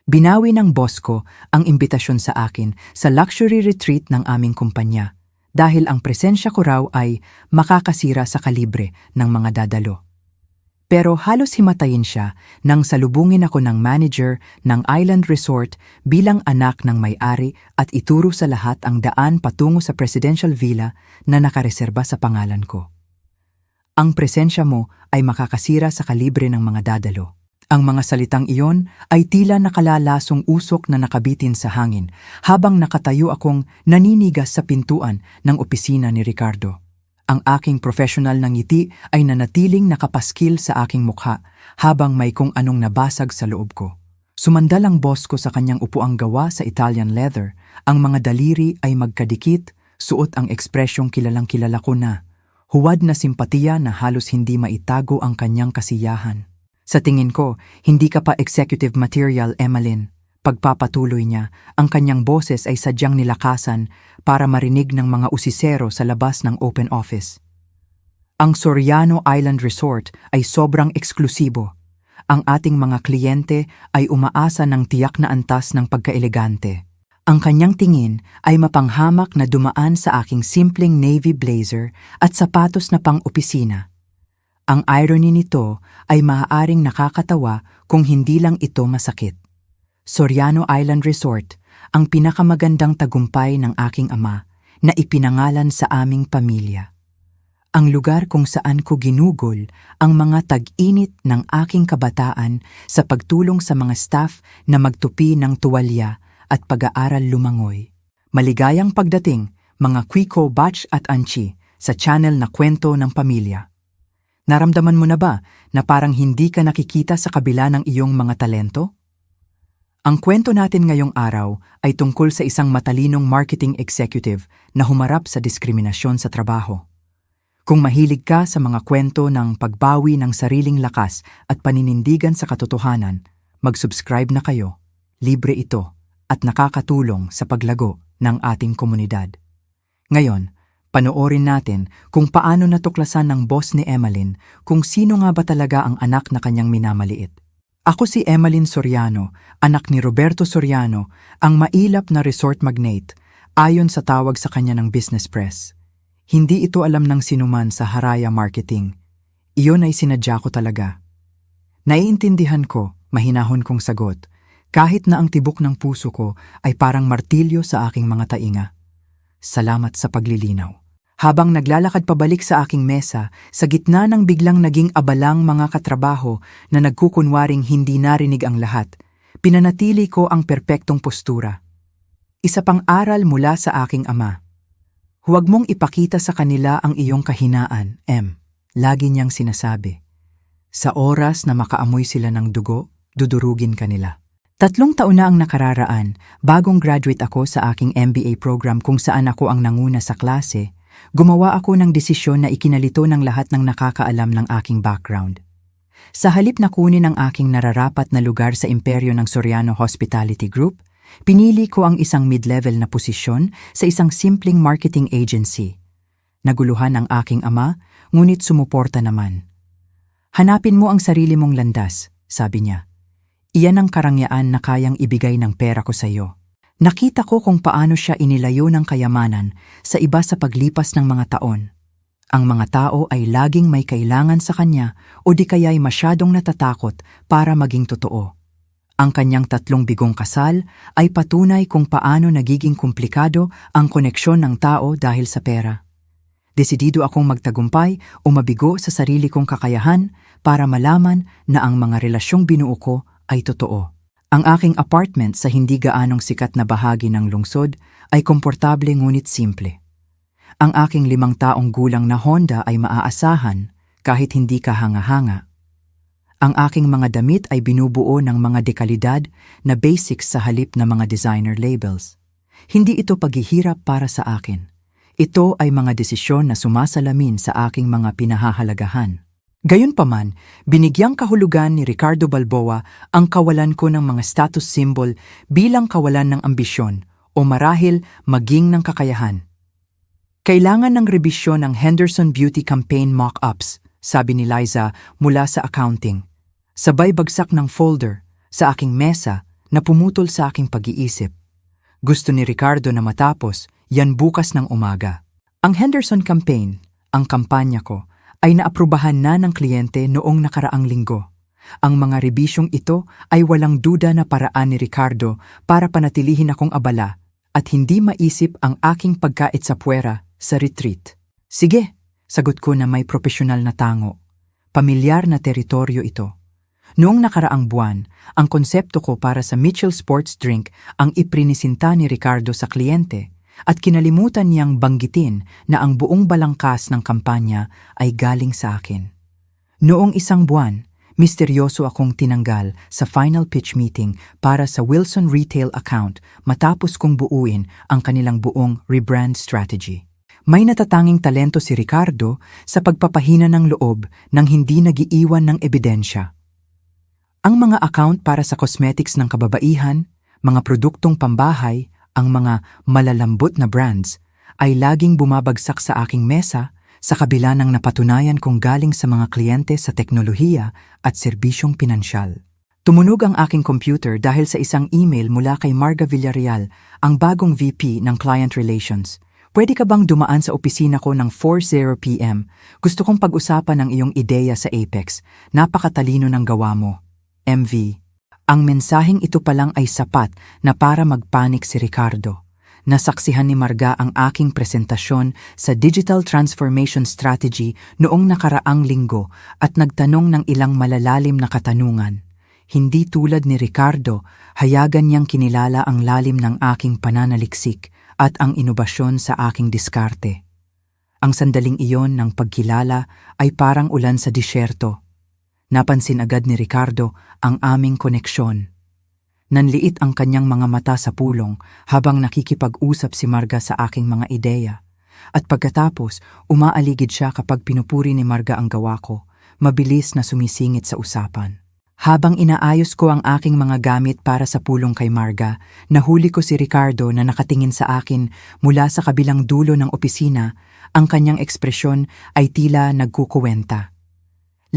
Binawi ng boss ko ang imbitasyon sa akin sa luxury retreat ng aming kumpanya dahil ang presensya ko raw ay makakasira sa kalibre ng mga dadalo. Pero halos himatayin siya nang salubungin ako ng manager ng island resort bilang anak ng may-ari at ituro sa lahat ang daan patungo sa presidential villa na nakareserba sa pangalan ko. Ang presensya mo ay makakasira sa kalibre ng mga dadalo. Ang mga salitang iyon ay tila nakalalasong usok na nakabitin sa hangin habang nakatayo akong naninigas sa pintuan ng opisina ni Ricardo. Ang aking professional na ngiti ay nanatiling nakapaskil sa aking mukha habang may kung anong nabasag sa loob ko. Sumandal ang boss ko sa kanyang upuang gawa sa Italian leather. Ang mga daliri ay magkadikit, suot ang ekspresyong kilalang-kilala ko na. Huwad na simpatiya na halos hindi maitago ang kanyang kasiyahan. Sa tingin ko, hindi ka pa executive material, Emeline. Pagpapatuloy niya, ang kanyang boses ay sadyang nilakasan para marinig ng mga usisero sa labas ng open office. Ang Soriano Island Resort ay sobrang eksklusibo. Ang ating mga kliyente ay umaasa ng tiyak na antas ng pagkaelegante. Ang kanyang tingin ay mapanghamak na dumaan sa aking simpleng navy blazer at sapatos na pang-opisina. Ang irony nito ay maaaring nakakatawa kung hindi lang ito masakit. Soriano Island Resort, ang pinakamagandang tagumpay ng aking ama na ipinangalan sa aming pamilya. Ang lugar kung saan ko ginugol ang mga tag-init ng aking kabataan sa pagtulong sa mga staff na magtupi ng tuwalya at pag-aaral lumangoy. Maligayang pagdating, mga Quico, Batch at Anchi sa channel na Kwento ng Pamilya. Naramdaman mo na ba na parang hindi ka nakikita sa kabila ng iyong mga talento? Ang kwento natin ngayong araw ay tungkol sa isang matalinong marketing executive na humarap sa diskriminasyon sa trabaho. Kung mahilig ka sa mga kwento ng pagbawi ng sariling lakas at paninindigan sa katotohanan, mag-subscribe na kayo. Libre ito at nakakatulong sa paglago ng ating komunidad. Ngayon, panoorin natin kung paano natuklasan ng boss ni Emeline kung sino nga ba talaga ang anak na kanyang minamaliit. Ako si Emeline Soriano, anak ni Roberto Soriano, ang mailap na resort magnate, ayon sa tawag sa kanya ng business press. Hindi ito alam ng sinuman sa Haraya Marketing. Iyon ay sinadya ko talaga. Naiintindihan ko, mahinahon kong sagot, kahit na ang tibok ng puso ko ay parang martilyo sa aking mga tainga. Salamat sa paglilinaw. Habang naglalakad pabalik sa aking mesa, sa gitna ng biglang naging abalang mga katrabaho na nagkukunwaring hindi narinig ang lahat, pinanatili ko ang perpektong postura. Isa pang aral mula sa aking ama. Huwag mong ipakita sa kanila ang iyong kahinaan, M. Lagi niyang sinasabi. Sa oras na makaamoy sila ng dugo, dudurugin ka nila. 3 taon na ang nakararaan, bagong graduate ako sa aking MBA program kung saan ako ang nanguna sa klase. Gumawa ako ng desisyon na ikinalito ng lahat ng nakakaalam ng aking background. Sa halip na kunin ang aking nararapat na lugar sa imperyo ng Soriano Hospitality Group, pinili ko ang isang mid-level na posisyon sa isang simpleng marketing agency. Naguluhan ang aking ama, ngunit sumuporta naman. Hanapin mo ang sarili mong landas, sabi niya. Iyan ang karangyaan na kayang ibigay ng pera ko sa iyo. Nakita ko kung paano siya inilayo ng kayamanan sa iba sa paglipas ng mga taon. Ang mga tao ay laging may kailangan sa kanya o di kaya'y masyadong natatakot para maging totoo. Ang kanyang 3 bigong kasal ay patunay kung paano nagiging komplikado ang koneksyon ng tao dahil sa pera. Desidido akong magtagumpay o mabigo sa sarili kong kakayahan para malaman na ang mga relasyong binuo ko ay totoo. Ang aking apartment sa hindi gaanong sikat na bahagi ng lungsod ay komportable ngunit simple. Ang aking 5 taong gulang na Honda ay maaasahan kahit hindi kahanga-hanga. Ang aking mga damit ay binubuo ng mga dekalidad na basics sa halip na mga designer labels. Hindi ito paghihirap para sa akin. Ito ay mga desisyon na sumasalamin sa aking mga pinahahalagahan. Gayunpaman, binigyang kahulugan ni Ricardo Balboa ang kawalan ko ng mga status symbol bilang kawalan ng ambisyon o marahil maging ng kakayahan. Kailangan ng rebisyon ng Henderson Beauty Campaign mock-ups, sabi ni Liza mula sa accounting. Sabay bagsak ng folder, sa aking mesa, na pumutol sa aking pag-iisip. Gusto ni Ricardo na matapos, yan bukas ng umaga. Ang Henderson campaign, ang kampanya ko, ay naaprubahan na ng kliyente noong nakaraang linggo. Ang mga rebisyong ito ay walang duda na paraan ni Ricardo para panatilihin akong abala at hindi maisip ang aking pagkait sa puwera sa retreat. Sige, sagot ko na may profesional na tango. Pamilyar na teritoryo ito. Noong nakaraang buwan, ang konsepto ko para sa Mitchell Sports Drink ang iprinisinta ni Ricardo sa kliyente at kinalimutan niyang banggitin na ang buong balangkas ng kampanya ay galing sa akin. Noong isang buwan, misteryoso akong tinanggal sa final pitch meeting para sa Wilson Retail account matapos kong buuin ang kanilang buong rebrand strategy. May natatanging talento si Ricardo sa pagpapahina ng loob nang hindi nagiiwan ng ebidensya. Ang mga account para sa cosmetics ng kababaihan, mga produktong pambahay, ang mga malalambot na brands ay laging bumabagsak sa aking mesa sa kabila ng napatunayan kong galing sa mga kliyente sa teknolohiya at serbisyong pinansyal. Tumunog ang aking computer dahil sa isang email mula kay Marga Villarreal, ang bagong VP ng Client Relations. Pwede ka bang dumaan sa opisina ko ng 4:00 p.m? Gusto kong pag-usapan ang iyong ideya sa Apex. Napakatalino ng gawa mo. MV. Ang mensaheng ito palang ay sapat na para magpanik si Ricardo. Nasaksihan ni Marga ang aking presentasyon sa Digital Transformation Strategy noong nakaraang linggo at nagtanong ng ilang malalalim na katanungan. Hindi tulad ni Ricardo, hayagan niyang kinilala ang lalim ng aking pananaliksik at ang inobasyon sa aking diskarte. Ang sandaling iyon ng pagkilala ay parang ulan sa disyerto. Napansin agad ni Ricardo ang aming koneksyon. Nanliit ang kanyang mga mata sa pulong habang nakikipag-usap si Marga sa aking mga ideya. At pagkatapos, umaaligid siya kapag pinupuri ni Marga ang gawa ko, mabilis na sumisingit sa usapan. Habang inaayos ko ang aking mga gamit para sa pulong kay Marga, nahuli ko si Ricardo na nakatingin sa akin mula sa kabilang dulo ng opisina. Ang kanyang ekspresyon ay tila nagkukuwenta.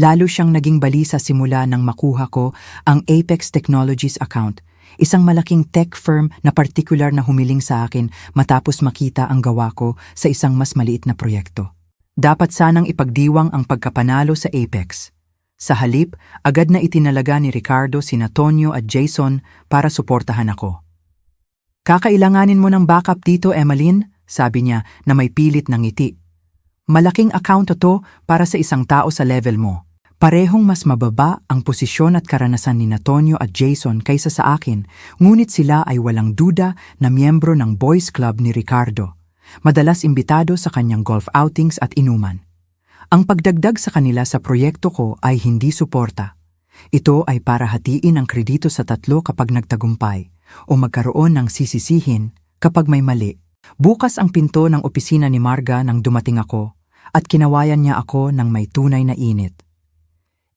Lalo siyang naging balisa simula nang makuha ko ang Apex Technologies account, isang malaking tech firm na partikular na humiling sa akin matapos makita ang gawa ko sa isang mas maliit na proyekto. Dapat sanang ipagdiwang ang pagkapanalo sa Apex. Sa halip, agad na itinalaga ni Ricardo sina Tonyo at Jason para suportahan ako. "Kakailanganin mo ng backup dito, Emmeline," sabi niya na may pilit ng ngiti. "Malaking account to para sa isang tao sa level mo." Parehong mas mababa ang posisyon at karanasan ni Tonyo at Jason kaysa sa akin, ngunit sila ay walang duda na miyembro ng boys club ni Ricardo. Madalas imbitado sa kanyang golf outings at inuman. Ang pagdagdag sa kanila sa proyekto ko ay hindi suporta. Ito ay para hatiin ang kredito sa tatlo kapag nagtagumpay o magkaroon ng sisisihin kapag may mali. Bukas ang pinto ng opisina ni Marga nang dumating ako at kinawayan niya ako ng may tunay na init.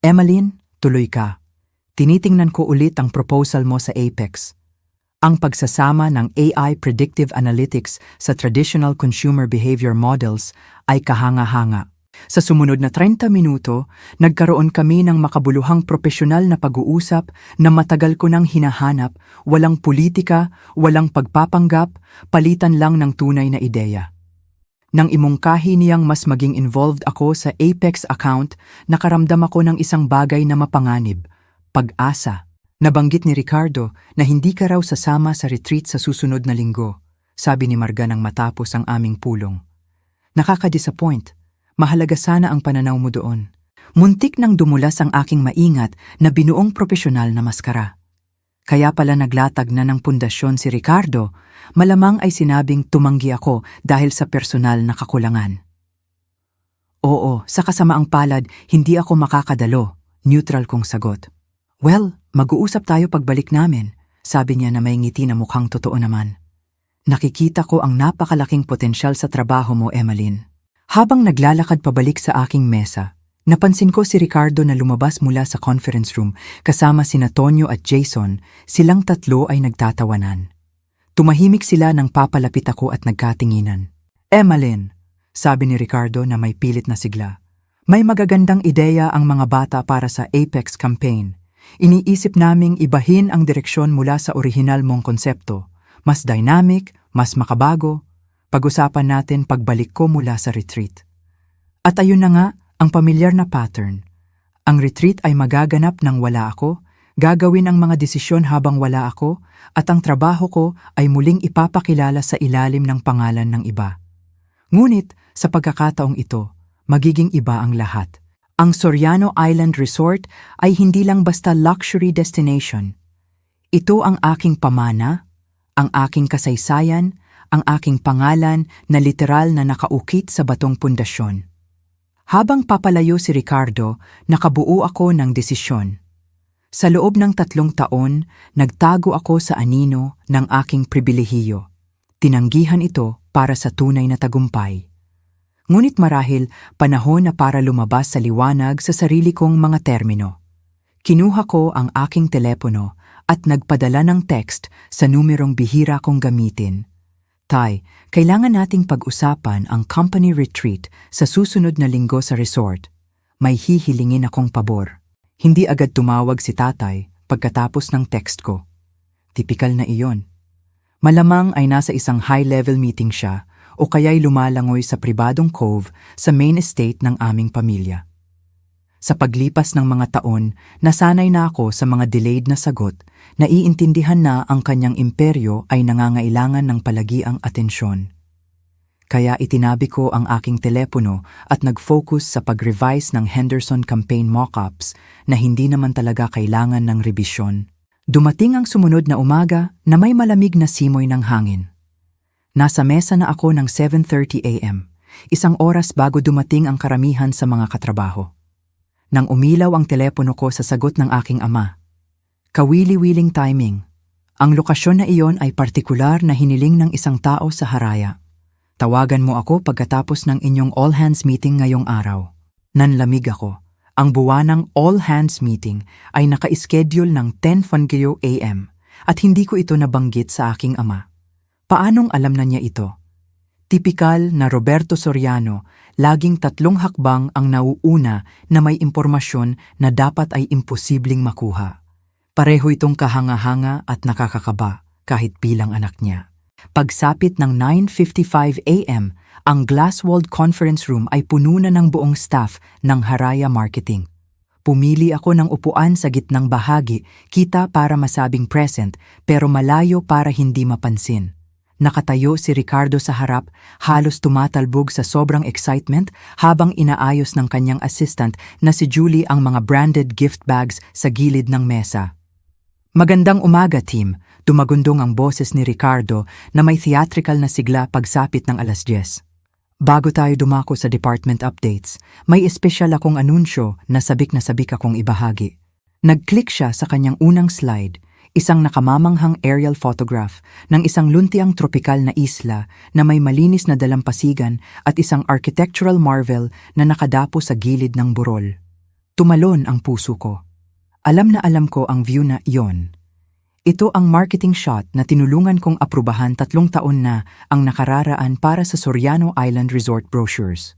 "Emmeline, tuloy ka. Tinitingnan ko ulit ang proposal mo sa Apex. Ang pagsasama ng AI Predictive Analytics sa traditional consumer behavior models ay kahanga-hanga." Sa sumunod na 30 minuto, nagkaroon kami ng makabuluhang propesyonal na pag-uusap na matagal ko nang hinahanap, walang politika, walang pagpapanggap, palitan lang ng tunay na ideya. Nang imungkahi niyang mas maging involved ako sa Apex account, nakaramdam ako ng isang bagay na mapanganib, pag-asa. Nabanggit ni Ricardo na hindi ka raw sasama sa retreat sa susunod na linggo, sabi ni Marga nang matapos ang aming pulong. "Nakaka-disappoint. Mahalaga sana ang pananaw mo doon." Muntik nang dumulas ang aking maingat na binuong propesyonal na maskara. Kaya pala naglatag na ng pundasyon si Ricardo, malamang ay sinabing tumanggi ako dahil sa personal na kakulangan. "Oo, sa kasamaang palad, hindi ako makakadalo," neutral kong sagot. "Well, mag-uusap tayo pagbalik namin," sabi niya na may ngiti na mukhang totoo naman. "Nakikita ko ang napakalaking potensyal sa trabaho mo, Emmeline." Habang naglalakad pabalik sa aking mesa, napansin ko si Ricardo na lumabas mula sa conference room kasama sina Tonyo at Jason. Silang tatlo ay nagtatawanan. Tumahimik sila nang papalapit ako at nagkatinginan. "Emmeline," sabi ni Ricardo na may pilit na sigla, "may magagandang ideya ang mga bata para sa Apex campaign. Iniisip naming ibahin ang direksyon mula sa orihinal mong konsepto. Mas dynamic, mas makabago. Pag-usapan natin pagbalik ko mula sa retreat. At ayun na nga, ang pamilyar na pattern. Ang retreat ay magaganap nang wala ako, gagawin ang mga desisyon habang wala ako, at ang trabaho ko ay muling ipapakilala sa ilalim ng pangalan ng iba. Ngunit, sa pagkakataong ito, magiging iba ang lahat. Ang Soriano Island Resort ay hindi lang basta luxury destination. Ito ang aking pamana, ang aking kasaysayan, ang aking pangalan na literal na nakaukit sa batong pundasyon. Habang papalayo si Ricardo, nakabuo ako ng desisyon. Sa loob ng 3 taon, nagtago ako sa anino ng aking pribilehiyo. Tinanggihan ito para sa tunay na tagumpay. Ngunit marahil panahon na para lumabas sa liwanag sa sarili kong mga termino. Kinuha ko ang aking telepono at nagpadala ng text sa numerong bihira kong gamitin. Tay, kailangan nating pag-usapan ang company retreat sa susunod na linggo sa resort. May hihilingin akong pabor. Hindi agad tumawag si tatay pagkatapos ng text ko. Tipikal na iyon. Malamang ay nasa isang high-level meeting siya o kaya'y lumalangoy sa pribadong cove sa main estate ng aming pamilya. Sa paglipas ng mga taon, nasanay na ako sa mga delayed na sagot, naiintindihan na ang kanyang imperyo ay nangangailangan ng palagiang atensyon. Kaya itinabi ko ang aking telepono at nag-focus sa pag-revise ng Henderson campaign mock-ups na hindi naman talaga kailangan ng rebisyon. Dumating ang sumunod na umaga na may malamig na simoy ng hangin. Nasa mesa na ako ng 7:30 a.m., isang oras bago dumating ang karamihan sa mga katrabaho. Nang umilaw ang telepono ko sa sagot ng aking ama. Kawili-wiling timing. Ang lokasyon na iyon ay partikular na hiniling ng isang tao sa Haraya. Tawagan mo ako pagkatapos ng inyong all-hands meeting ngayong araw. Nanlamig ako. Ang buwanang all-hands meeting ay naka-schedule ng 10:00 a.m. at hindi ko ito nabanggit sa aking ama. Paanong alam na niya ito? Tipikal na Roberto Soriano, laging 3 hakbang ang nauuna na may impormasyon na dapat ay imposibleng makuha. Pareho itong kahanga-hanga at nakakakaba kahit bilang anak niya. Pagsapit ng 9:55 a.m., ang glass-walled conference room ay puno na ng buong staff ng Haraya Marketing. Pumili ako ng upuan sa gitnang bahagi, kita para masabing present pero malayo para hindi mapansin. Nakatayo si Ricardo sa harap, halos tumatalbog sa sobrang excitement habang inaayos ng kanyang assistant na si Julie ang mga branded gift bags sa gilid ng mesa. Magandang umaga, team. Tumagundong ang boses ni Ricardo na may theatrical na sigla pagsapit ng 10:00. Bago tayo dumako sa department updates, may espesyal akong anunsyo na sabik akong ibahagi. Nag-click siya sa kanyang unang slide, isang nakamamanghang aerial photograph ng isang luntiang tropikal na isla na may malinis na dalampasigan at isang architectural marvel na nakadapo sa gilid ng burol. Tumalon ang puso ko. Alam na alam ko ang view na iyon. Ito ang marketing shot na tinulungan kong aprubahan 3 taon na ang nakararaan para sa Soriano Island Resort brochures.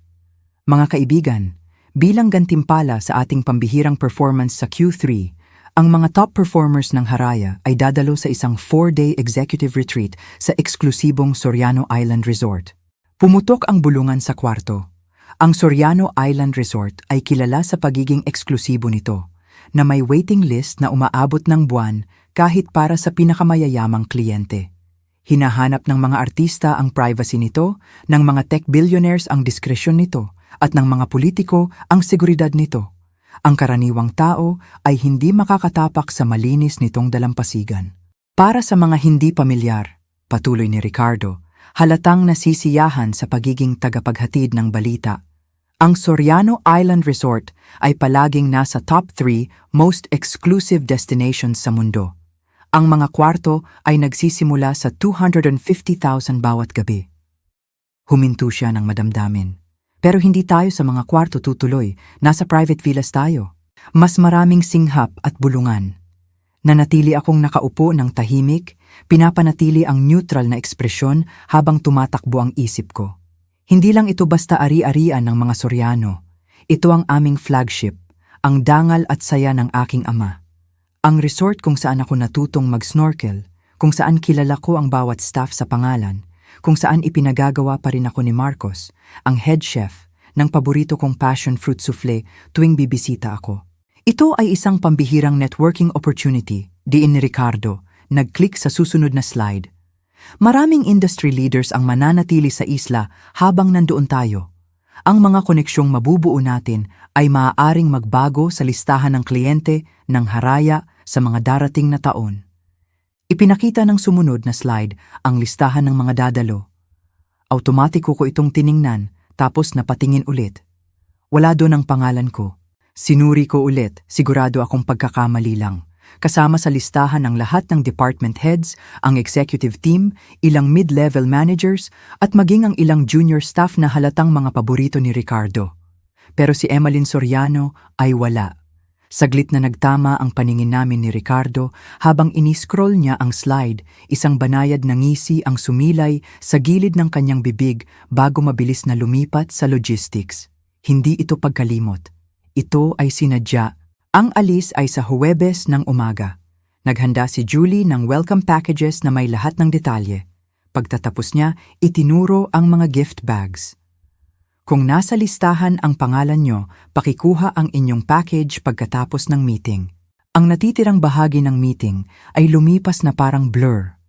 Mga kaibigan, bilang gantimpala sa ating pambihirang performance sa Q3, ang mga top performers ng Haraya ay dadalo sa isang 4-day executive retreat sa eksklusibong Soriano Island Resort. Pumutok ang bulungan sa kwarto. Ang Soriano Island Resort ay kilala sa pagiging eksklusibo nito, na may waiting list na umaabot ng buwan kahit para sa pinakamayayamang kliyente. Hinahanap ng mga artista ang privacy nito, ng mga tech billionaires ang diskresyon nito, at ng mga politiko ang seguridad nito. Ang karaniwang tao ay hindi makakatapak sa malinis nitong dalampasigan. Para sa mga hindi pamilyar, patuloy ni Ricardo, halatang nasisiyahan sa pagiging tagapaghatid ng balita. Ang Soriano Island Resort ay palaging nasa top 3 most exclusive destinations sa mundo. Ang mga kwarto ay nagsisimula sa 250,000 bawat gabi. Huminto siya ng madamdamin. Pero hindi tayo sa mga kwarto tutuloy, nasa private villas tayo. Mas maraming singhap at bulungan. Nanatili akong nakaupo ng tahimik, pinapanatili ang neutral na ekspresyon habang tumatakbo ang isip ko. Hindi lang ito basta ari-arian ng mga Soriano. Ito ang aming flagship, ang dangal at saya ng aking ama. Ang resort kung saan ako natutong mag-snorkel, kung saan kilala ko ang bawat staff sa pangalan, kung saan ipinagagawa pa rin ako ni Marcos, ang head chef, ng paborito kong passion fruit souffle tuwing bibisita ako. Ito ay isang pambihirang networking opportunity, diin ni Ricardo, nag-click sa susunod na slide. Maraming industry leaders ang mananatili sa isla habang nandoon tayo. Ang mga koneksyong mabubuo natin ay maaaring magbago sa listahan ng kliyente ng Haraya sa mga darating na taon. Ipinakita ng sumunod na slide ang listahan ng mga dadalo. Automatiko ko itong tiningnan tapos napatingin ulit. Wala doon ang pangalan ko. Sinuri ko ulit, sigurado akong pagkakamali lang. Kasama sa listahan ng lahat ng department heads, ang executive team, ilang mid-level managers, at maging ang ilang junior staff na halatang mga paborito ni Ricardo. Pero si Emeline Soriano ay wala. Saglit na nagtama ang paningin namin ni Ricardo habang iniscroll niya ang slide, isang banayad na ngisi ang sumilay sa gilid ng kanyang bibig bago mabilis na lumipat sa logistics. Hindi ito pagkalimot. Ito ay sinadya. Ang alis ay sa Huwebes ng umaga. Naghanda si Julie ng welcome packages na may lahat ng detalye. Pagtatapos niya, itinuro ang mga gift bags. Kung nasa listahan ang pangalan nyo, pakikuha ang inyong package pagkatapos ng meeting. Ang natitirang bahagi ng meeting ay lumipas na parang blur.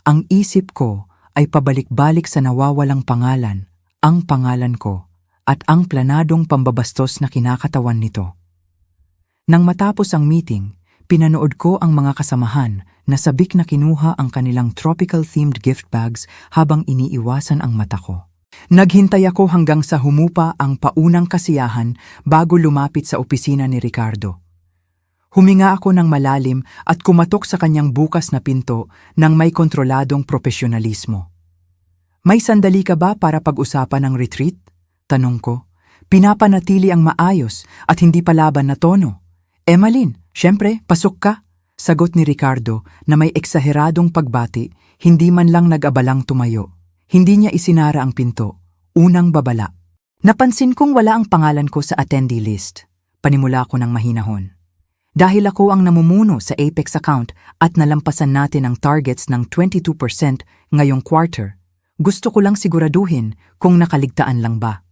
Ang isip ko ay pabalik-balik sa nawawalang pangalan, ang pangalan ko, at ang planadong pambabastos na kinakatawan nito. Nang matapos ang meeting, pinanood ko ang mga kasamahan na sabik na kinuha ang kanilang tropical-themed gift bags habang iniiwasan ang mata ko. Naghintay ako hanggang sa humupa ang paunang kasiyahan bago lumapit sa opisina ni Ricardo. Huminga ako ng malalim at kumatok sa kanyang bukas na pinto ng may kontroladong profesionalismo. "May sandali ka ba para pag-usapan ang retreat?" Tanong ko. Pinapanatili ang maayos at hindi palaban na tono. "Emeline, syempre, pasok ka," sagot ni Ricardo na may eksaheradong pagbati, hindi man lang nag-abalang tumayo. Hindi niya isinara ang pinto. Unang babala. Napansin kong wala ang pangalan ko sa attendee list. Panimula ko ng mahinahon. Dahil ako ang namumuno sa Apex account at nalampasan natin ang targets ng 22% ngayong quarter, gusto ko lang siguraduhin kung nakaligtaan lang ba.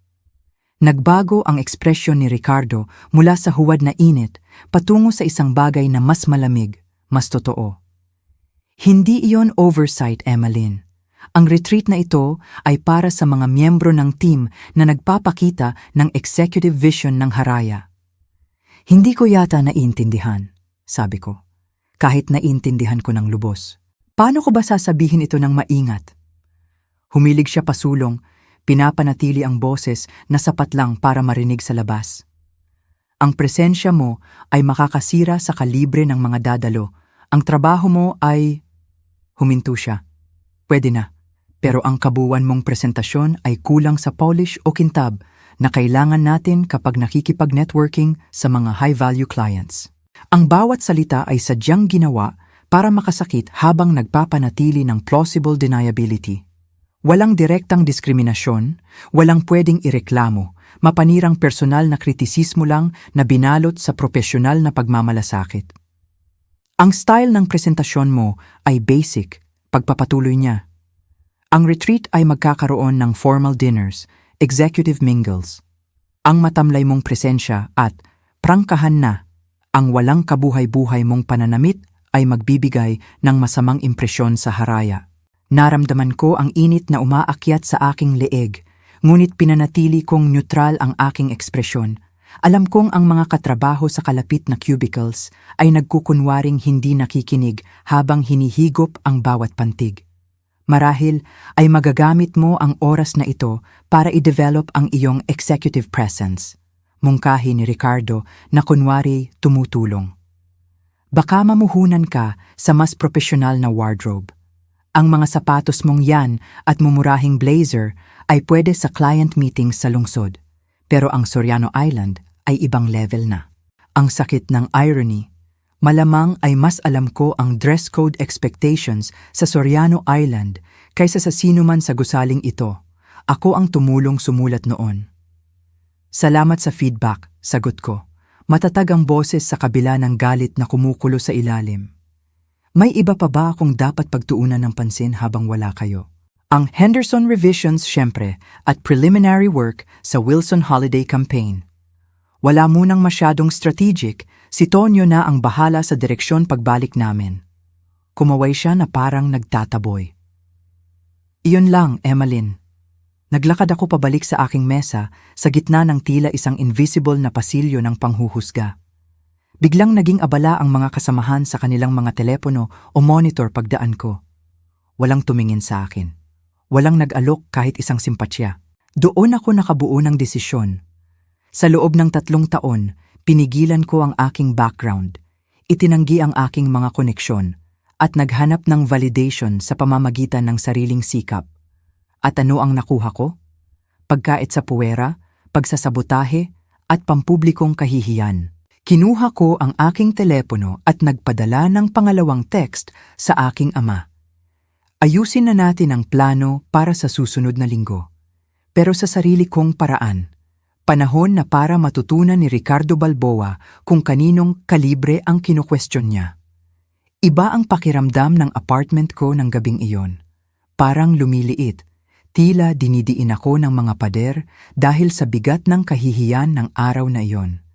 Nagbago ang ekspresyon ni Ricardo mula sa huwad na init patungo sa isang bagay na mas malamig, mas totoo. "Hindi iyon oversight, Emeline. Ang retreat na ito ay para sa mga miyembro ng team na nagpapakita ng executive vision ng Haraya." "Hindi ko yata naiintindihan," sabi ko. Kahit naiintindihan ko ng lubos. "Paano ko ba sasabihin ito ng maingat?" Humilig siya pasulong. Pinapanatili ang boses na sapat lang para marinig sa labas. "Ang presensya mo ay makakasira sa kalibre ng mga dadalo. Ang trabaho mo ay..." Huminto siya. "Pwede na. Pero ang kabuuan mong presentasyon ay kulang sa polish o kintab na kailangan natin kapag nakikipag-networking sa mga high-value clients." Ang bawat salita ay sadyang ginawa para makasakit habang nagpapanatili ng plausible deniability. Walang direktang diskriminasyon, walang pwedeng ireklamo, mapanirang personal na kritisismo lang na binalot sa profesional na pagmamalasakit. "Ang style ng presentasyon mo ay basic," pagpapatuloy niya. "Ang retreat ay magkakaroon ng formal dinners, executive mingles. Ang matamlay mong presensya at, prangkahan na, ang walang kabuhay-buhay mong pananamit ay magbibigay ng masamang impresyon sa Haraya." Naramdaman ko ang init na umaakyat sa aking leeg, ngunit pinanatili kong neutral ang aking ekspresyon. Alam kong ang mga katrabaho sa kalapit na cubicles ay nagkukunwaring hindi nakikinig habang hinihigop ang bawat pantig. Marahil ay magagamit mo ang oras na ito para i-develop ang iyong executive presence. Mungkahi ni Ricardo na kunwari tumutulong. "Baka mamuhunan ka sa mas profesional na wardrobe. Ang mga sapatos mong yan at mumurahing blazer ay pwede sa client meetings sa lungsod. Pero ang Soriano Island ay ibang level na." Ang sakit ng irony. Malamang ay mas alam ko ang dress code expectations sa Soriano Island kaysa sa sino man sa gusaling ito. Ako ang tumulong sumulat noon. "Salamat sa feedback," sagot ko. Matatag ang boses sa kabila ng galit na kumukulo sa ilalim. May iba pa ba akong dapat pagtuunan ng pansin habang wala kayo? Ang Henderson Revisions syempre at preliminary work sa Wilson Holiday Campaign. Wala munang masyadong strategic, si Tonyo na ang bahala sa direksyon pagbalik namin. Kumaway siya na parang nagtataboy. Iyon lang, Emmeline. Naglakad ako pabalik sa aking mesa sa gitna ng tila isang invisible na pasilyo ng panghuhusga. Biglang naging abala ang mga kasamahan sa kanilang mga telepono o monitor pagdaan ko. Walang tumingin sa akin. Walang nag-alok kahit isang simpatsya. Doon ako nakabuo ng desisyon. Sa loob ng 3 taon, pinigilan ko ang aking background, itinanggi ang aking mga koneksyon, at naghanap ng validation sa pamamagitan ng sariling sikap. At ano ang nakuha ko? Pagkait sa puwera, pagsasabotahe, at pampublikong kahihiyan. Kinuha ko ang aking telepono at nagpadala ng pangalawang text sa aking ama. Ayusin na natin ang plano para sa susunod na linggo. Pero sa sarili kong paraan. Panahon na para matutunan ni Ricardo Balboa kung kaninong kalibre ang kinukwestiyon niya. Iba ang pakiramdam ng apartment ko ng gabing iyon. Parang lumiliit. Tila dinidiin ako ng mga pader dahil sa bigat ng kahihiyan ng araw na iyon.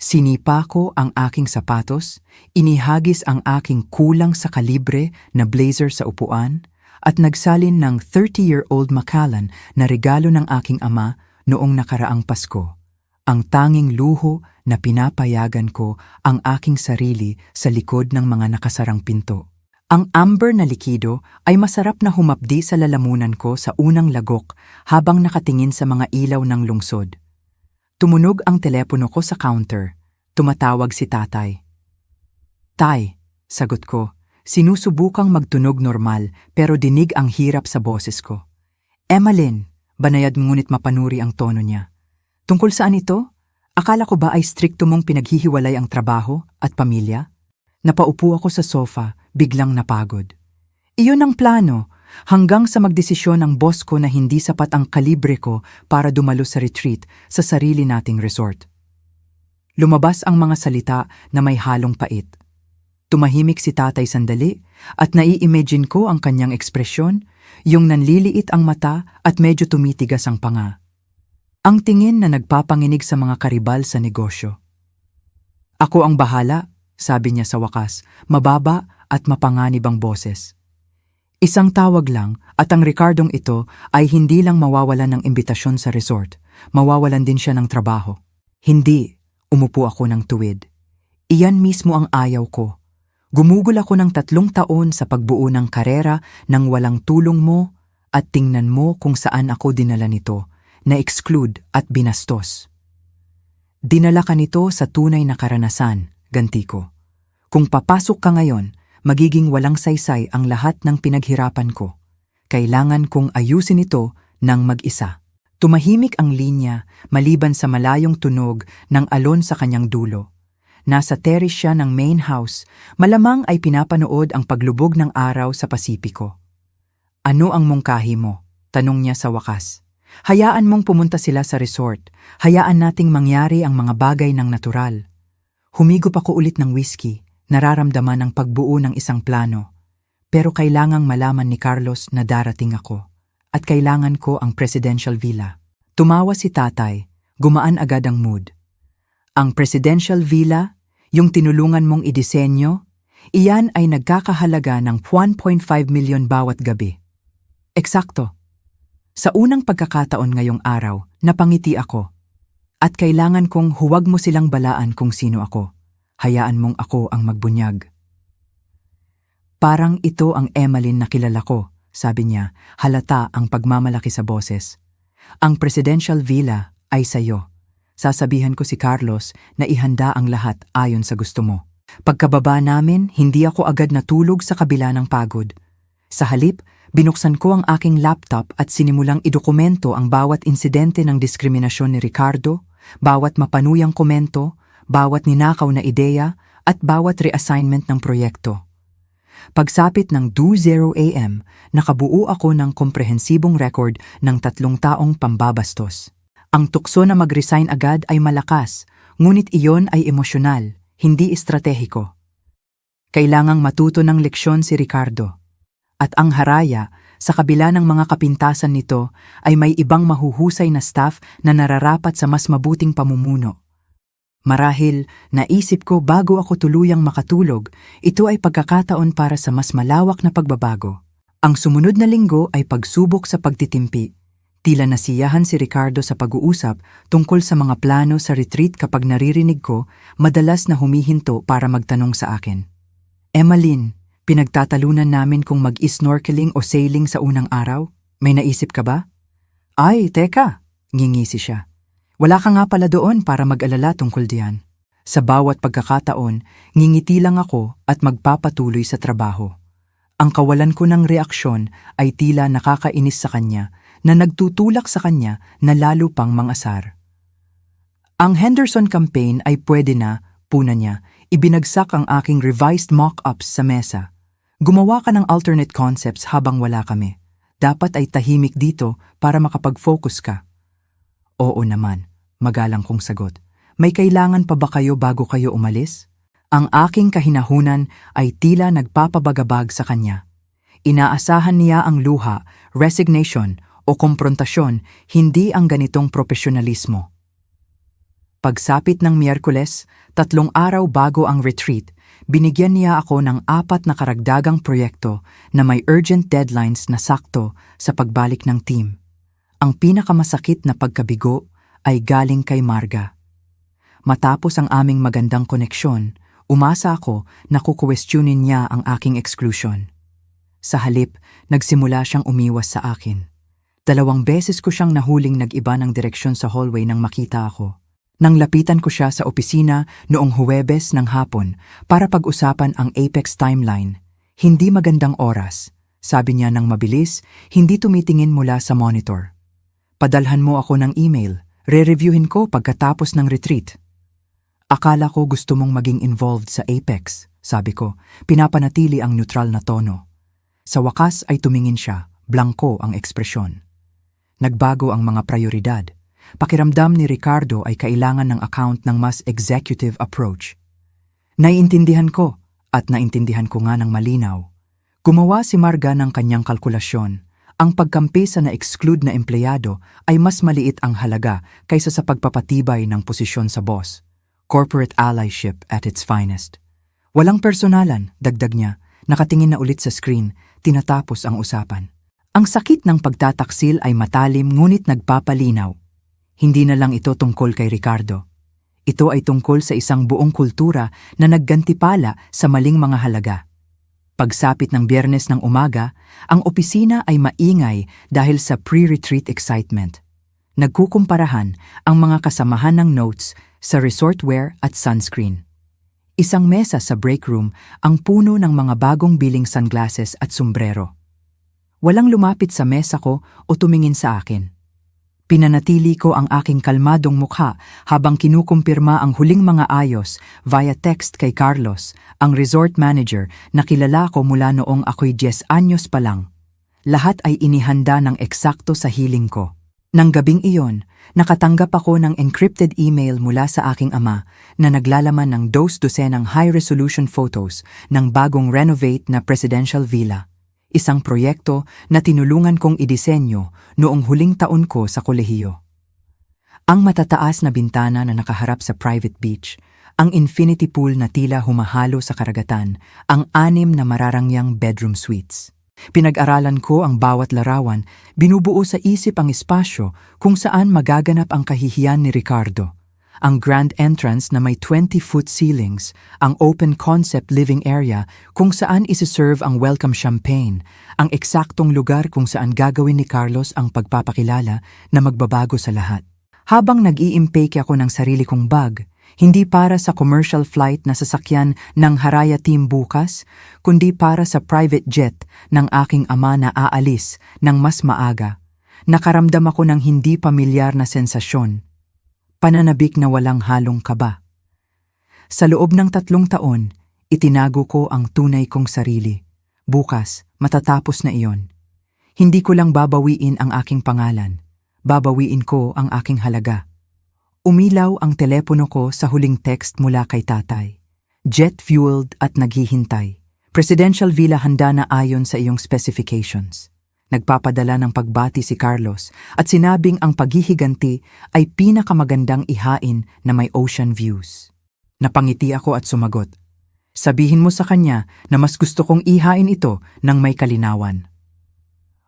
Sinipa ko ang aking sapatos, inihagis ang aking kulang sa kalibre na blazer sa upuan, at nagsalin ng 30-year-old Macallan na regalo ng aking ama noong nakaraang Pasko. Ang tanging luho na pinapayagan ko ang aking sarili sa likod ng mga nakasarang pinto. Ang amber na likido ay masarap na humapdi sa lalamunan ko sa unang lagok habang nakatingin sa mga ilaw ng lungsod. Tumunog ang telepono ko sa counter. Tumatawag si tatay. Tay, sagot ko, sinusubukang magtunog normal pero dinig ang hirap sa boses ko. Emmeline, banayad ngunit mapanuri ang tono niya. Tungkol saan ito? Akala ko ba ay strikto mong pinaghihiwalay ang trabaho at pamilya? Napaupo ako sa sofa, biglang napagod. Iyon ang plano, hanggang sa magdesisyon ang boss ko na hindi sapat ang kalibre ko para dumalo sa retreat sa sarili nating resort. Lumabas ang mga salita na may halong pait. Tumahimik si tatay sandali at nai-imagine ko ang kanyang ekspresyon, yung nanliliit ang mata at medyo tumitigas ang panga. Ang tingin na nagpapanginig sa mga karibal sa negosyo. Ako ang bahala, sabi niya sa wakas, mababa at mapanganib ang boses. Isang tawag lang at ang Ricardong ito ay hindi lang mawawalan ng imbitasyon sa resort, mawawalan din siya ng trabaho. Hindi, umupo ako ng tuwid. Iyan mismo ang ayaw ko. Gumugol ako ng 3 taon sa pagbuo ng karera nang walang tulong mo at tingnan mo kung saan ako dinala nito, na-exclude at binastos. Dinala ka nito sa tunay na karanasan, ganti ko. Kung papasok ka ngayon, magiging walang saysay ang lahat ng pinaghirapan ko. Kailangan kong ayusin ito ng mag-isa. Tumahimik ang linya maliban sa malayong tunog ng alon sa kanyang dulo. Nasa terrace siya ng main house, malamang ay pinapanood ang paglubog ng araw sa Pasipiko. Ano ang mungkahi mo? Tanong niya sa wakas. Hayaan mong pumunta sila sa resort. Hayaan nating mangyari ang mga bagay ng natural. Humigop ako ulit ng whiskey. Nararamdaman ang pagbuo ng isang plano. Pero kailangang malaman ni Carlos na darating ako. At kailangan ko ang presidential villa. Tumawa si tatay, gumaan agad ang mood. Ang presidential villa, yung tinulungan mong idisenyo, iyan ay nagkakahalaga ng 1.5 million bawat gabi. Eksakto. Sa unang pagkakataon ngayong araw, napangiti ako. At kailangan kong huwag mo silang balaan kung sino ako. Hayaan mong ako ang magbunyag. Parang ito ang Emmeline na kilala ko, sabi niya, halata ang pagmamalaki sa boses. Ang presidential villa ay sayo. Sasabihan ko si Carlos na ihanda ang lahat ayon sa gusto mo. Pagkababa namin, hindi ako agad natulog sa kabila ng pagod. Sa halip, binuksan ko ang aking laptop at sinimulang idokumento ang bawat insidente ng diskriminasyon ni Ricardo, bawat mapanuyang komento, bawat ninakaw na ideya at bawat reassignment ng proyekto. Pagsapit ng 2:00 AM, nakabuo ako ng komprehensibong record ng 3 taong pambabastos. Ang tukso na mag-resign agad ay malakas, ngunit iyon ay emosyonal, hindi estratehiko. Kailangang matuto ng leksyon si Ricardo. At ang Haraya, sa kabila ng mga kapintasan nito, ay may ibang mahuhusay na staff na nararapat sa mas mabuting pamumuno. Marahil, naisip ko bago ako tuluyang makatulog, ito ay pagkakataon para sa mas malawak na pagbabago. Ang sumunod na linggo ay pagsubok sa pagtitimpi. Tila nasiyahan si Ricardo sa pag-uusap tungkol sa mga plano sa retreat kapag naririnig ko, madalas na humihinto para magtanong sa akin. Emmalyn, pinagtatalunan namin kung mag-snorkeling o sailing sa unang araw? May naisip ka ba? Ay, teka, ngingisi siya. Wala ka nga pala doon para mag-alala tungkol diyan. Sa bawat pagkakataon, ngingiti lang ako at magpapatuloy sa trabaho. Ang kawalan ko ng reaksyon ay tila nakakainis sa kanya na nagtutulak sa kanya na lalo pang mangasar. Ang Henderson campaign ay pwede na, puna niya, ibinagsak ang aking revised mock-ups sa mesa. Gumawa ka ng alternate concepts habang wala kami. Dapat ay tahimik dito para makapag-focus ka. Oo naman, magalang kong sagot. May kailangan pa ba kayo bago kayo umalis? Ang aking kahinahunan ay tila nagpapabagabag sa kanya. Inaasahan niya ang luha, resignation o komprontasyon, hindi ang ganitong profesionalismo. Pagsapit ng Miyerkules, 3 araw bago ang retreat, binigyan niya ako ng 4 na karagdagang proyekto na may urgent deadlines na sakto sa pagbalik ng team. Ang pinakamasakit na pagkabigo ay galing kay Marga. Matapos ang aming magandang koneksyon, umasa ako na kukwestiyonin niya ang aking exclusion. Sa halip, nagsimula siyang umiwas sa akin. 2 beses ko siyang nahuling nag-iba ng direksyon sa hallway nang makita ako. Nang lapitan ko siya sa opisina noong Huwebes ng hapon para pag-usapan ang Apex timeline, hindi magandang oras, sabi niya nang mabilis, hindi tumitingin mula sa monitor. Padalhan mo ako ng email, re-reviewin ko pagkatapos ng retreat. Akala ko gusto mong maging involved sa Apex, sabi ko, pinapanatili ang neutral na tono. Sa wakas ay tumingin siya, blangko ang ekspresyon. Nagbago ang mga prioridad. Pakiramdam ni Ricardo ay kailangan ng account ng mas executive approach. Naiintindihan ko at naintindihan ko nga ng malinaw. Gumawa si Marga ng kanyang kalkulasyon. Ang pagkampi sa na-exclude na empleyado ay mas maliit ang halaga kaysa sa pagpapatibay ng posisyon sa boss. Corporate allyship at its finest. Walang personalan, dagdag niya, nakatingin na ulit sa screen, tinatapos ang usapan. Ang sakit ng pagtataksil ay matalim ngunit nagpapalinaw. Hindi na lang ito tungkol kay Ricardo. Ito ay tungkol sa isang buong kultura na naggantipala sa maling mga halaga. Pagsapit ng Biyernes ng umaga, ang opisina ay maingay dahil sa pre-retreat excitement. Nagkukumparahan ang mga kasamahan ng notes sa resort wear at sunscreen. Isang mesa sa break room ang puno ng mga bagong biling sunglasses at sombrero. Walang lumapit sa mesa ko o tumingin sa akin. Pinanatili ko ang aking kalmadong mukha habang kinukumpirma ang huling mga ayos via text kay Carlos, ang resort manager na kilala ko mula noong ako'y 10 anyos pa lang. Lahat ay inihanda ng eksakto sa hiling ko. Nang gabing iyon, nakatanggap ako ng encrypted email mula sa aking ama na naglalaman ng 2 dosenang high-resolution photos ng bagong renovate na presidential villa. Isang proyekto na tinulungan kong idisenyo noong huling taon ko sa kolehiyo. Ang matataas na bintana na nakaharap sa private beach, ang infinity pool na tila humahalo sa karagatan, ang 6 na mararangyang bedroom suites. Pinag-aralan ko ang bawat larawan, binubuo sa isip ang espasyo kung saan magaganap ang kahihiyan ni Ricardo. Ang grand entrance na may 20-foot ceilings, ang open-concept living area kung saan isi-serve ang welcome champagne, ang eksaktong lugar kung saan gagawin ni Carlos ang pagpapakilala na magbabago sa lahat. Habang nag-i-impake ako ng sarili kong bag, hindi para sa commercial flight na sasakyan ng Haraya team bukas, kundi para sa private jet ng aking ama na aalis ng mas maaga, nakaramdam ako ng hindi pamilyar na sensasyon. Pananabik na walang halong kaba. Sa loob ng 3 taon, itinago ko ang tunay kong sarili. Bukas, matatapos na iyon. Hindi ko lang babawiin ang aking pangalan. Babawiin ko ang aking halaga. Umilaw ang telepono ko sa huling text mula kay tatay. Jet-fueled at naghihintay. Presidential villa handa na ayon sa iyong specifications. Nagpapadala ng pagbati si Carlos at sinabing ang paghihiganti ay pinakamagandang ihain na may ocean views. Napangiti ako at sumagot. Sabihin mo sa kanya na mas gusto kong ihain ito ng may kalinawan.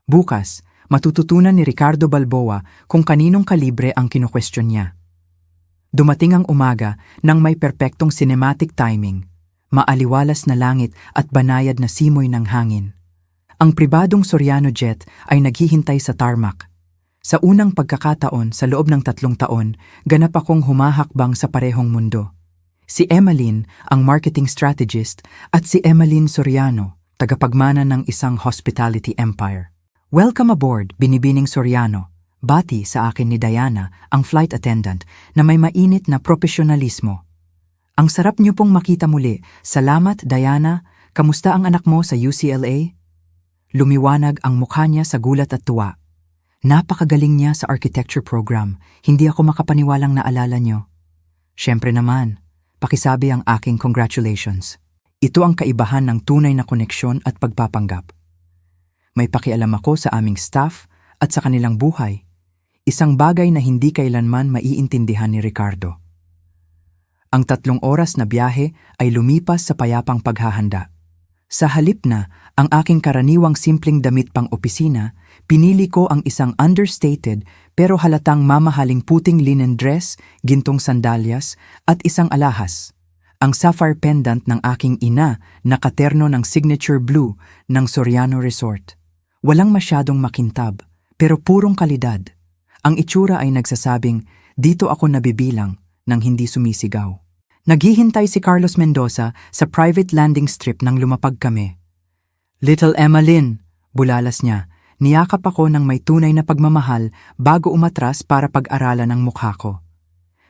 Bukas, matututunan ni Ricardo Balboa kung kaninong kalibre ang kinukwestiyon niya. Dumating ang umaga nang may perpektong cinematic timing, maaliwalas na langit at banayad na simoy ng hangin. Ang pribadong Soriano jet ay naghihintay sa tarmac. Sa unang pagkakataon sa loob ng 3 taon, ganap akong humahakbang sa parehong mundo. Si Emmeline, ang marketing strategist, at si Emmeline Soriano, tagapagmana ng isang hospitality empire. Welcome aboard, Binibining Soriano. Bati sa akin ni Diana, ang flight attendant, na may mainit na profesionalismo. Ang sarap niyo pong makita muli. Salamat, Diana. Kamusta ang anak mo sa UCLA? Lumiwanag ang mukha niya sa gulat at tuwa. Napakagaling niya sa architecture program. Hindi ako makapaniwalang naalala niyo. Siyempre naman, pakisabi ang aking congratulations. Ito ang kaibahan ng tunay na koneksyon at pagpapanggap. May pakialam ako sa aming staff at sa kanilang buhay. Isang bagay na hindi kailanman maiintindihan ni Ricardo. Ang 3 oras na biyahe ay lumipas sa payapang paghahanda. Sa halip na ang aking karaniwang simpleng damit pang opisina, pinili ko ang isang understated pero halatang mamahaling puting linen dress, gintong sandalyas at isang alahas. Ang sapphire pendant ng aking ina na katerno ng signature blue ng Soriano Resort. Walang masyadong makintab pero purong kalidad. Ang itsura ay nagsasabing, dito ako nabibilang nang hindi sumisigaw. Naghihintay si Carlos Mendoza sa private landing strip nang lumapag kami. Little Emmeline, bulalas niya, niyakap ako ng may tunay na pagmamahal bago umatras para pag-aralan ang mukha ko.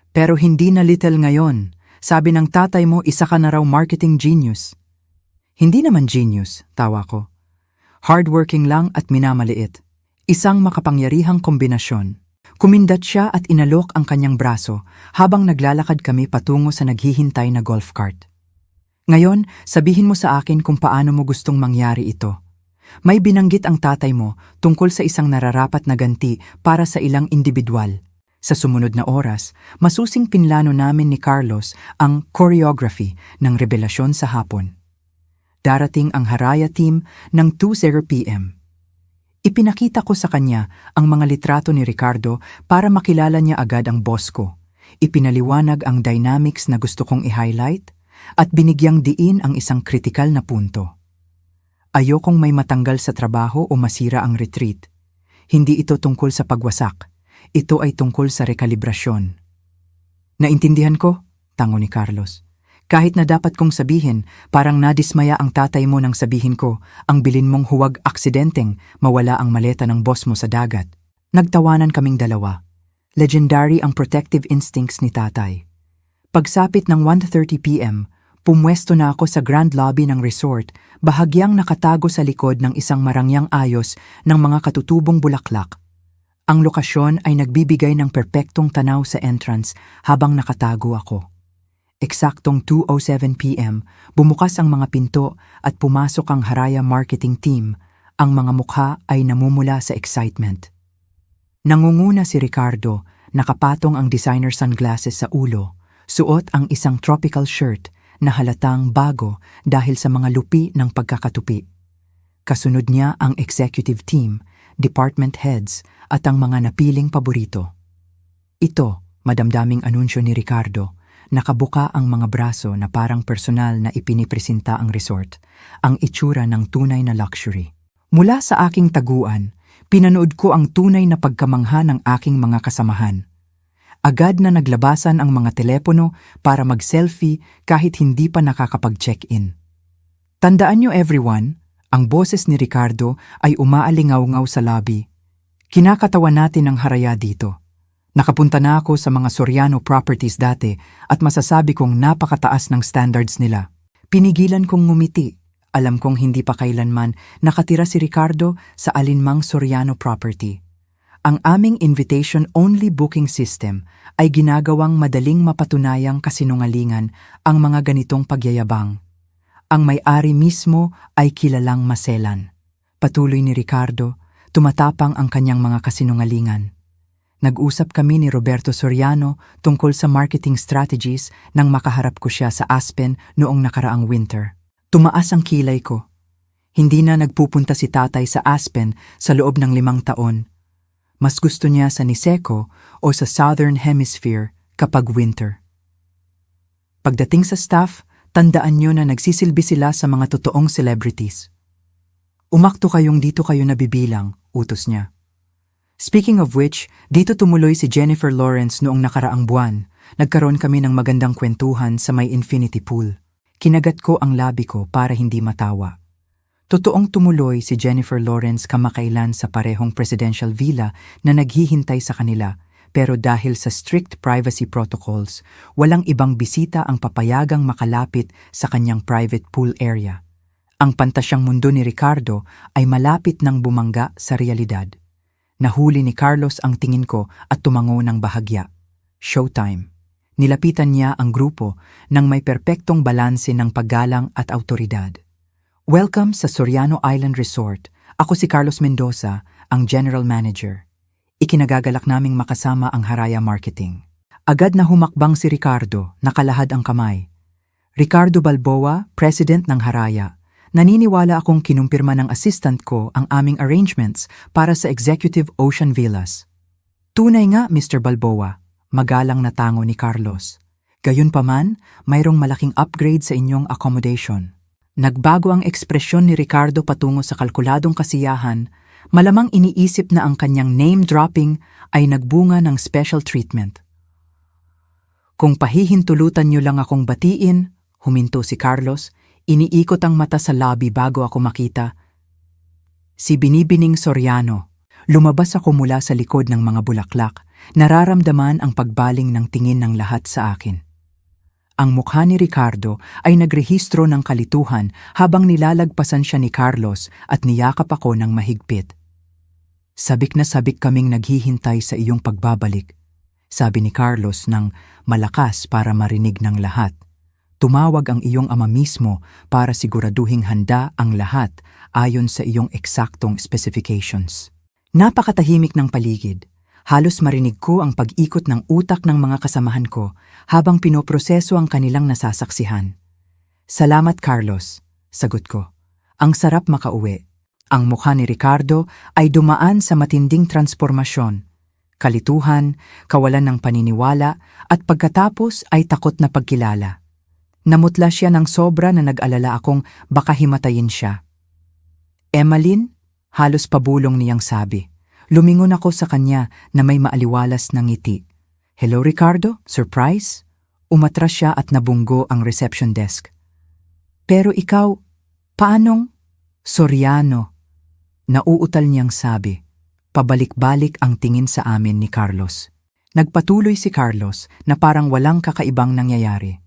Pero hindi na little ngayon. Sabi ng tatay mo isa ka na raw marketing genius. Hindi naman genius, tawa ko. Hardworking lang at minamaliit. Isang makapangyarihang kombinasyon. Kumindat siya at inalok ang kanyang braso habang naglalakad kami patungo sa naghihintay na golf cart. Ngayon, sabihin mo sa akin kung paano mo gustong mangyari ito. May binanggit ang tatay mo tungkol sa isang nararapat na ganti para sa ilang individual. Sa sumunod na oras, masusing pinlano namin ni Carlos ang choreography ng revelasyon sa hapon. Darating ang Haraya team ng 2:00 p.m. Ipinakita ko sa kanya ang mga litrato ni Ricardo para makilala niya agad ang boss ko. Ipinaliwanag ang dynamics na gusto kong i-highlight at binigyang diin ang isang kritikal na punto. Ayokong may matanggal sa trabaho o masira ang retreat. Hindi ito tungkol sa pagwasak. Ito ay tungkol sa rekalibrasyon. Naintindihan ko, tango ni Carlos. Kahit na dapat kong sabihin, parang nadismaya ang tatay mo nang sabihin ko, ang bilin mong huwag aksidenteng mawala ang maleta ng boss mo sa dagat. Nagtawanan kaming dalawa. Legendary ang protective instincts ni tatay. Pagsapit ng 1:30 p.m., pumwesto na ako sa grand lobby ng resort, bahagyang nakatago sa likod ng isang marangyang ayos ng mga katutubong bulaklak. Ang lokasyon ay nagbibigay ng perpektong tanaw sa entrance habang nakatago ako. Eksaktong 2:07 p.m., bumukas ang mga pinto at pumasok ang Haraya marketing team. Ang mga mukha ay namumula sa excitement. Nangunguna si Ricardo, nakapatong ang designer sunglasses sa ulo, suot ang isang tropical shirt na halatang bago dahil sa mga lupi ng pagkakatupi. Kasunod niya ang executive team, department heads at ang mga napiling paborito. Ito, madamdaming anunsyo ni Ricardo. Nakabuka ang mga braso na parang personal na ipinipresenta ang resort, ang itsura ng tunay na luxury. Mula sa aking taguan, pinanood ko ang tunay na pagkamangha ng aking mga kasamahan. Agad na naglabasan ang mga telepono para mag-selfie kahit hindi pa nakakapag-check-in. Tandaan niyo everyone, ang boses ni Ricardo ay umaalingaw-ngaw sa lobby. Kinakatawan natin ang Haraya dito. Nakapunta na ako sa mga Soriano properties dati at masasabi kong napakataas ng standards nila. Pinigilan kong ngumiti. Alam kong hindi pa kailanman nakatira si Ricardo sa alinmang Soriano property. Ang aming invitation-only booking system ay ginagawang madaling mapatunayang kasinungalingan ang mga ganitong pagyayabang. Ang may-ari mismo ay kilalang maselan. Patuloy ni Ricardo, tumatapang ang kanyang mga kasinungalingan. Nag-usap kami ni Roberto Soriano tungkol sa marketing strategies nang makaharap ko siya sa Aspen noong nakaraang winter. Tumaas ang kilay ko. Hindi na nagpupunta si tatay sa Aspen sa loob ng 5 taon. Mas gusto niya sa Niseko o sa Southern Hemisphere kapag winter. Pagdating sa staff, tandaan niyo na nagsisilbi sila sa mga totoong celebrities. Umakto kayong dito kayo nabibilang, utos niya. Speaking of which, dito tumuloy si Jennifer Lawrence noong nakaraang buwan. Nagkaroon kami ng magandang kwentuhan sa may infinity pool. Kinagat ko ang labi ko para hindi matawa. Totoong tumuloy si Jennifer Lawrence kamakailan sa parehong presidential villa na naghihintay sa kanila, pero dahil sa strict privacy protocols, walang ibang bisita ang papayagang makalapit sa kanyang private pool area. Ang pantasyang mundo ni Ricardo ay malapit nang bumangga sa realidad. Nahuli ni Carlos ang tingin ko at tumango ng bahagya. Showtime. Nilapitan niya ang grupo nang may perpektong balanse ng paggalang at autoridad. Welcome sa Soriano Island Resort. Ako si Carlos Mendoza, ang General Manager. Ikinagagalak naming makasama ang Haraya Marketing. Agad na humakbang si Ricardo, nakalahad ang kamay. Ricardo Balboa, President ng Haraya. Naniniwala akong kinumpirma ng assistant ko ang aming arrangements para sa Executive Ocean Villas. Tunay nga, Mr. Balboa, magalang na tango ni Carlos. Gayunpaman, mayroong malaking upgrade sa inyong accommodation. Nagbago ang ekspresyon ni Ricardo patungo sa kalkuladong kasiyahan, malamang iniisip na ang kanyang name-dropping ay nagbunga ng special treatment. Kung pahihintulutan niyo lang akong batiin, huminto si Carlos, iniikot ang mata sa lobby bago ako makita. Si Binibining Soriano. Lumabas ako mula sa likod ng mga bulaklak, nararamdaman ang pagbaling ng tingin ng lahat sa akin. Ang mukha ni Ricardo ay nagrehistro ng kalituhan habang nilalagpasan siya ni Carlos at niyakap ako ng mahigpit. Sabik na sabik kaming naghihintay sa iyong pagbabalik, sabi ni Carlos ng malakas para marinig ng lahat. Tumawag ang iyong ama mismo para siguraduhing handa ang lahat ayon sa iyong eksaktong specifications. Napakatahimik ng paligid. Halos marinig ko ang pag-ikot ng utak ng mga kasamahan ko habang pinoproseso ang kanilang nasasaksihan. Salamat, Carlos, sagot ko. Ang sarap makauwi. Ang mukha ni Ricardo ay dumaan sa matinding transformasyon. Kalituhan, kawalan ng paniniwala, at pagkatapos ay takot na pagkilala. Namutla siya ng sobra na nag-alala akong baka himatayin siya. Emmeline, halos pabulong niyang sabi. Lumingon ako sa kanya na may maaliwalas na ngiti. Hello, Ricardo? Surprise? Umatras siya at nabunggo ang reception desk. Pero ikaw, paanong? Soriano. Nauutal niyang sabi. Pabalik-balik ang tingin sa amin ni Carlos. Nagpatuloy si Carlos na parang walang kakaibang nangyayari.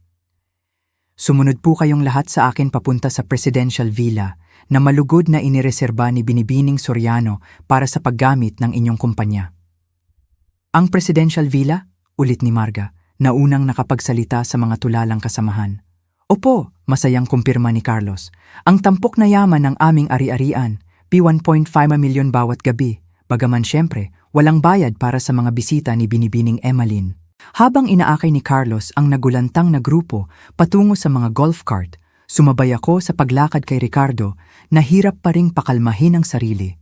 Sumunod po kayong lahat sa akin papunta sa Presidential Villa na malugod na inireserba ni Binibining Soriano para sa paggamit ng inyong kumpanya. Ang Presidential Villa? Ulit ni Marga, na unang nakapagsalita sa mga tulalang kasamahan. Opo, masayang kumpirma ni Carlos. Ang tampok na yaman ng aming ari-arian, P1.5 milyon bawat gabi, bagaman syempre, walang bayad para sa mga bisita ni Binibining Emmeline. Habang inaakay ni Carlos ang nagulantang na grupo patungo sa mga golf cart, sumabay ako sa paglakad kay Ricardo na hirap pa ring pakalmahin ang sarili.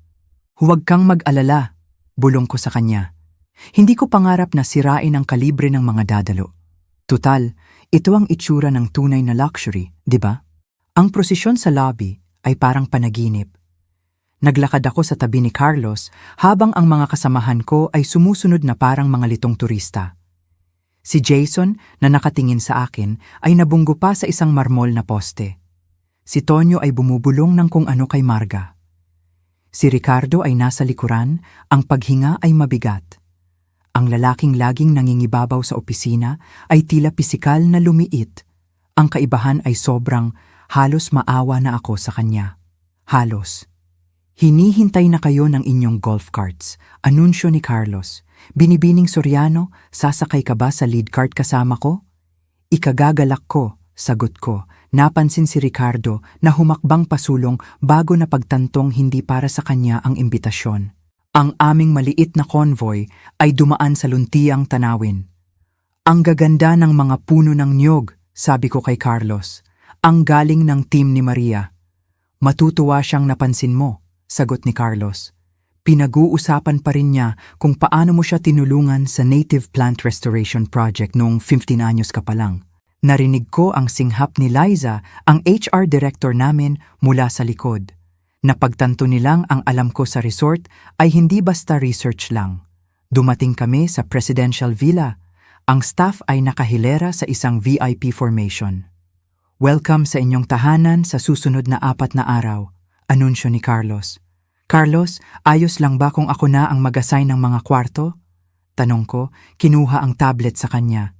Huwag kang mag-alala, bulong ko sa kanya. Hindi ko pangarap na sirain ang kalibre ng mga dadalo. Tutal, ito ang itsura ng tunay na luxury, di ba? Ang prosesyon sa lobby ay parang panaginip. Naglakad ako sa tabi ni Carlos habang ang mga kasamahan ko ay sumusunod na parang mga litong turista. Si Jason na nakatingin sa akin ay nabunggo pa sa isang marmol na poste. Si Tonyo ay bumubulong ng kung ano kay Marga. Si Ricardo ay nasa likuran, ang paghinga ay mabigat. Ang lalaking laging nangingibabaw sa opisina ay tila pisikal na lumiit. Ang kaibahan ay sobrang halos maawa na ako sa kanya. Halos. Hinihintay na kayo ng inyong golf carts. Anunsyo ni Carlos. Binibining Soriano, sasakay ka ba sa lead cart kasama ko? Ikagagalak ko, sagot ko. Napansin si Ricardo na humakbang pasulong bago na pagtantong hindi para sa kanya ang imbitasyon. Ang aming maliit na convoy ay dumaan sa luntiang tanawin. Ang gaganda ng mga puno ng niyog, sabi ko kay Carlos. Ang galing ng team ni Maria. Matutuwa siyang napansin mo, sagot ni Carlos. Pinag-uusapan pa rin niya kung paano mo siya tinulungan sa Native Plant Restoration Project noong 15 anyos ka pa lang. Narinig ko ang singhap ni Liza, ang HR director namin, mula sa likod. Napagtanto nilang ang alam ko sa resort ay hindi basta research lang. Dumating kami sa Presidential Villa. Ang staff ay nakahilera sa isang VIP formation. Welcome sa inyong tahanan sa susunod na 4 na araw, anunsyo ni Carlos. Carlos, ayos lang ba kung ako na ang mag-assign ng mga kwarto? Tanong ko, kinuha ang tablet sa kanya.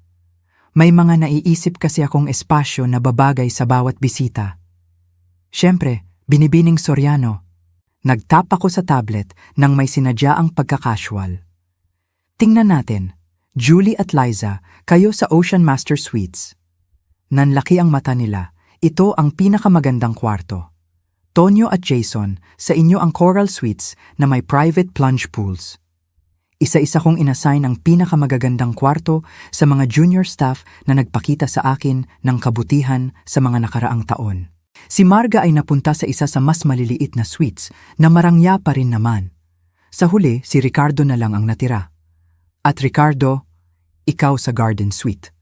May mga naiisip kasi akong espasyo na babagay sa bawat bisita. Siyempre, binibining Soriano. Nagtap ako sa tablet nang may sinadyaang pagkakasual. Tingnan natin, Julie at Liza, kayo sa Ocean Master Suites. Nanlaki ang mata nila, ito ang pinakamagandang kwarto. Tonyo at Jason, sa inyo ang Coral Suites na may private plunge pools. Isa-isa kong inassign ang pinakamagagandang kwarto sa mga junior staff na nagpakita sa akin ng kabutihan sa mga nakaraang taon. Si Marga ay napunta sa isa sa mas maliliit na suites na marangya pa rin naman. Sa huli, si Ricardo na lang ang natira. At Ricardo, ikaw sa garden suite.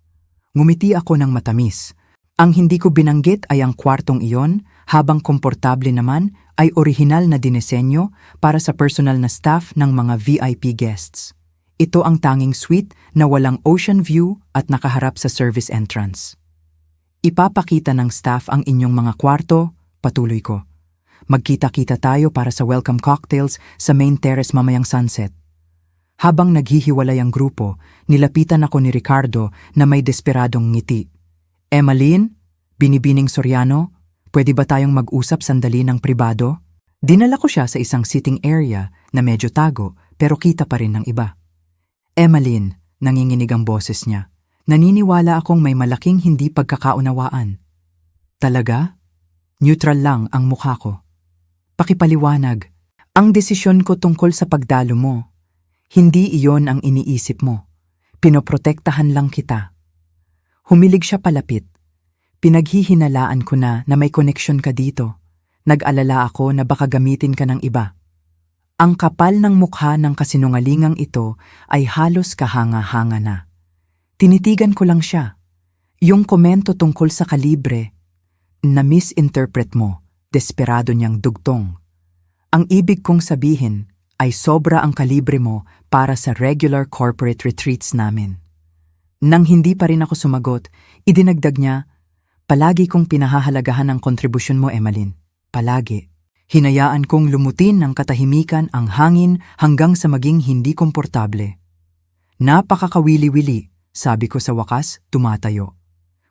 Ngumiti ako ng matamis. Ang hindi ko binanggit ay ang kwartong iyon, habang komportable naman ay orihinal na dinesenyo para sa personal na staff ng mga VIP guests. Ito ang tanging suite na walang ocean view at nakaharap sa service entrance. Ipapakita ng staff ang inyong mga kwarto, patuloy ko. Magkita-kita tayo para sa welcome cocktails sa main terrace mamayang sunset. Habang naghihiwalay ang grupo, nilapitan ako ni Ricardo na may desperadong ngiti. Emmeline, binibining Soriano, pwede ba tayong mag-usap sandali ng pribado? Dinala ko siya sa isang sitting area na medyo tago pero kita pa rin ng iba. Emmeline, nanginginig ang boses niya. Naniniwala akong may malaking hindi pagkakaunawaan. Talaga? Neutral lang ang mukha ko. Pakipaliwanag, ang desisyon ko tungkol sa pagdalo mo. Hindi iyon ang iniisip mo. Pinoprotektahan lang kita. Humilig siya palapit. Pinaghihinalaan ko na may koneksyon ka dito. Nag-alala ako na baka gamitin ka ng iba. Ang kapal ng mukha ng kasinungalingang ito ay halos kahanga-hanga na. Tinitigan ko lang siya. Yung komento tungkol sa kalibre, na misinterpret mo, desperado niyang dugtong. Ang ibig kong sabihin ay sobra ang kalibre mo para sa regular corporate retreats namin. Nang hindi pa rin ako sumagot, idinagdag niya, palagi kong pinahahalagahan ang kontribusyon mo, Emmeline. Palagi. Hinayaan kong lumutin ng katahimikan ang hangin hanggang sa maging hindi komportable. Napakakawili-wili, sabi ko sa wakas, tumatayo.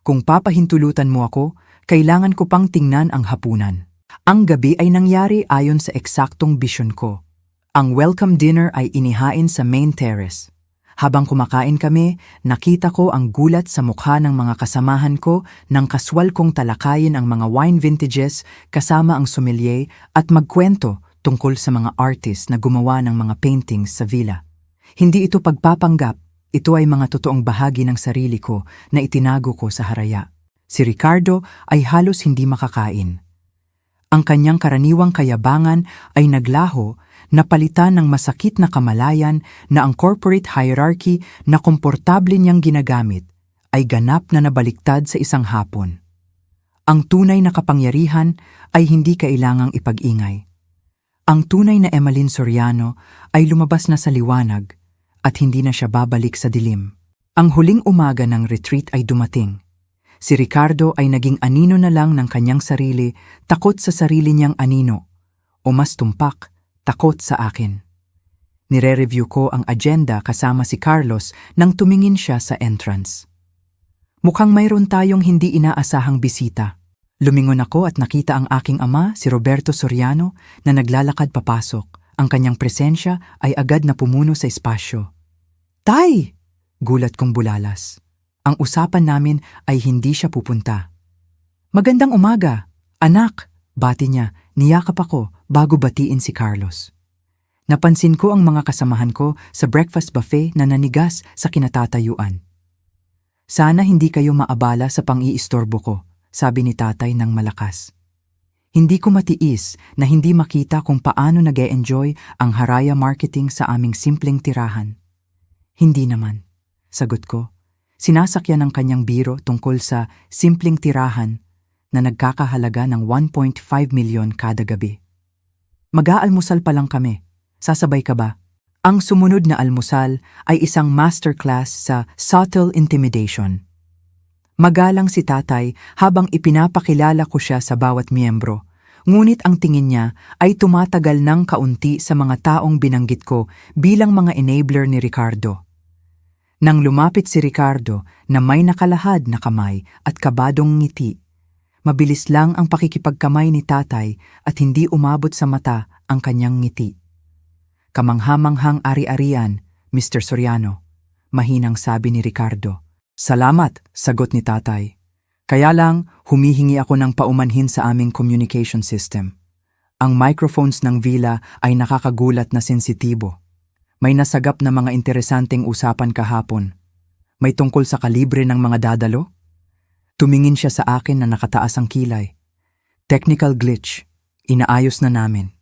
Kung papahintulutan mo ako, kailangan ko pang tingnan ang hapunan. Ang gabi ay nangyari ayon sa eksaktong bisyon ko. Ang welcome dinner ay inihain sa main terrace. Habang kumakain kami, nakita ko ang gulat sa mukha ng mga kasamahan ko nang kaswal kong talakayin ang mga wine vintages kasama ang sommelier at magkwento tungkol sa mga artist na gumawa ng mga paintings sa villa. Hindi ito pagpapanggap, ito ay mga totoong bahagi ng sarili ko na itinago ko sa haraya. Si Ricardo ay halos hindi makakain. Ang kanyang karaniwang kayabangan ay naglaho, napalitan ng masakit na kamalayan na ang corporate hierarchy na komportable niyang ginagamit ay ganap na nabaliktad sa isang hapon. Ang tunay na kapangyarihan ay hindi kailangang ipag-ingay. Ang tunay na Emmeline Soriano ay lumabas na sa liwanag at hindi na siya babalik sa dilim. Ang huling umaga ng retreat ay dumating. Si Ricardo ay naging anino na lang ng kanyang sarili, takot sa sarili niyang anino, o mas tumpak, takot sa akin. Nire-review ko ang agenda kasama si Carlos nang tumingin siya sa entrance. Mukhang mayroon tayong hindi inaasahang bisita. Lumingon ako at nakita ang aking ama, si Roberto Soriano, na naglalakad papasok. Ang kanyang presensya ay agad na pumuno sa espasyo. "Tay!" Gulat kong bulalas. Ang usapan namin ay hindi siya pupunta. "Magandang umaga, anak!" Bati niya, niyakap ako bago batiin si Carlos. Napansin ko ang mga kasamahan ko sa breakfast buffet na nanigas sa kinatatayuan. "Sana hindi kayo maabala sa pang-iistorbo ko," sabi ni tatay ng malakas. Hindi ko matiis na hindi makita kung paano nag-e-enjoy ang Haraya Marketing sa aming simpleng tirahan. "Hindi naman," sagot ko. Sinasakyan ng kanyang biro tungkol sa simpleng tirahan na nagkakahalaga ng 1.5 milyon kada gabi. "Mag-aalmusal pa lang kami. Sasabay ka ba?" Ang sumunod na almusal ay isang masterclass sa subtle intimidation. Magalang si tatay habang ipinapakilala ko siya sa bawat miyembro, ngunit ang tingin niya ay tumatagal ng kaunti sa mga taong binanggit ko bilang mga enabler ni Ricardo. Nang lumapit si Ricardo na may nakalahad na kamay at kabadong ngiti, mabilis lang ang pakikipagkamay ni tatay at hindi umabot sa mata ang kanyang ngiti. "Kamanghamanghang ari-arian, Mr. Soriano," mahinang sabi ni Ricardo. "Salamat," sagot ni tatay. "Kaya lang, humihingi ako ng paumanhin sa aming communication system. Ang microphones ng villa ay nakakagulat na sensitibo. May nasagap na mga interesanteng usapan kahapon. May tungkol sa kalibre ng mga dadalo?" Tumingin siya sa akin na nakataas ang kilay. "Technical glitch. Inaayos na namin."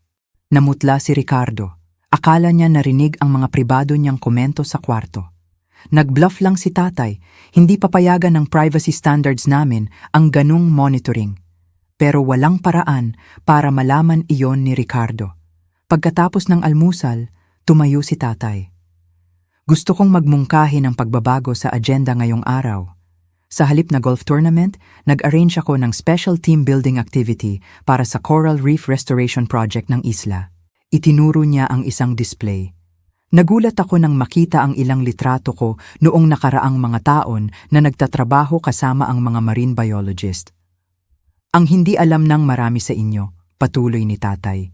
Namutla si Ricardo. Akala niya narinig ang mga pribado niyang komento sa kwarto. Nag-bluff lang si tatay. Hindi papayagan ng privacy standards namin ang ganung monitoring. Pero walang paraan para malaman iyon ni Ricardo. Pagkatapos ng almusal, tumayo si tatay. "Gusto kong magmungkahi ng pagbabago sa agenda ngayong araw. Sa halip na golf tournament, nag-arrange ako ng special team building activity para sa Coral Reef Restoration Project ng isla." Itinuro niya ang isang display. Nagulat ako nang makita ang ilang litrato ko noong nakaraang mga taon na nagtatrabaho kasama ang mga marine biologist. "Ang hindi alam ng marami sa inyo," patuloy ni tatay,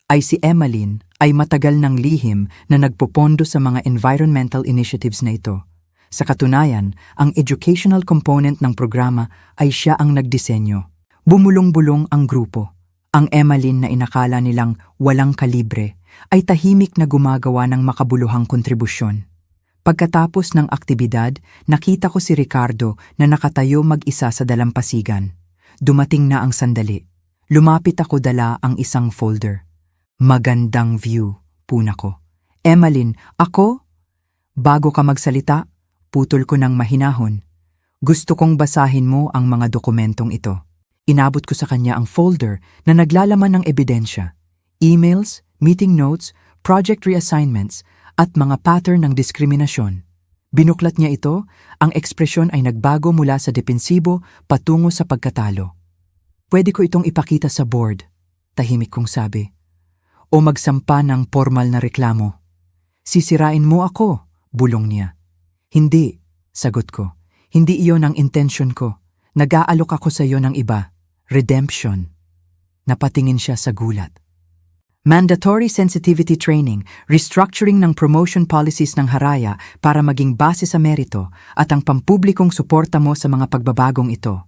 "ay si Emmeline ay matagal ng lihim na nagpopondo sa mga environmental initiatives na ito. Sa katunayan, ang educational component ng programa ay siya ang nagdisenyo." Bumulong-bulong ang grupo. Ang Emmeline na inakala nilang walang kalibre ay tahimik na gumagawa ng makabuluhang kontribusyon. Pagkatapos ng aktibidad, nakita ko si Ricardo na nakatayo mag-isa sa dalampasigan. Dumating na ang sandali. Lumapit ako, dala ang isang folder. "Magandang view," puna ko. "Emmeline, ako?" "Bago ka magsalita," putol ko ng mahinahon. "Gusto kong basahin mo ang mga dokumentong ito." Inabot ko sa kanya ang folder na naglalaman ng ebidensya, emails, meeting notes, project reassignments, at mga pattern ng diskriminasyon. Binuklat niya ito, ang ekspresyon ay nagbago mula sa depensibo patungo sa pagkatalo. "Pwede ko itong ipakita sa board," tahimik kong sabi. "O magsampa ng formal na reklamo." "Sisirain mo ako," bulong niya. "Hindi," sagot ko. "Hindi iyon ang intensyon ko. Nag-aalok ako sa iyo ng iba. Redemption." Napatingin siya sa gulat. "Mandatory sensitivity training, restructuring ng promotion policies ng Haraya para maging base sa merito at ang pampublikong suporta mo sa mga pagbabagong ito."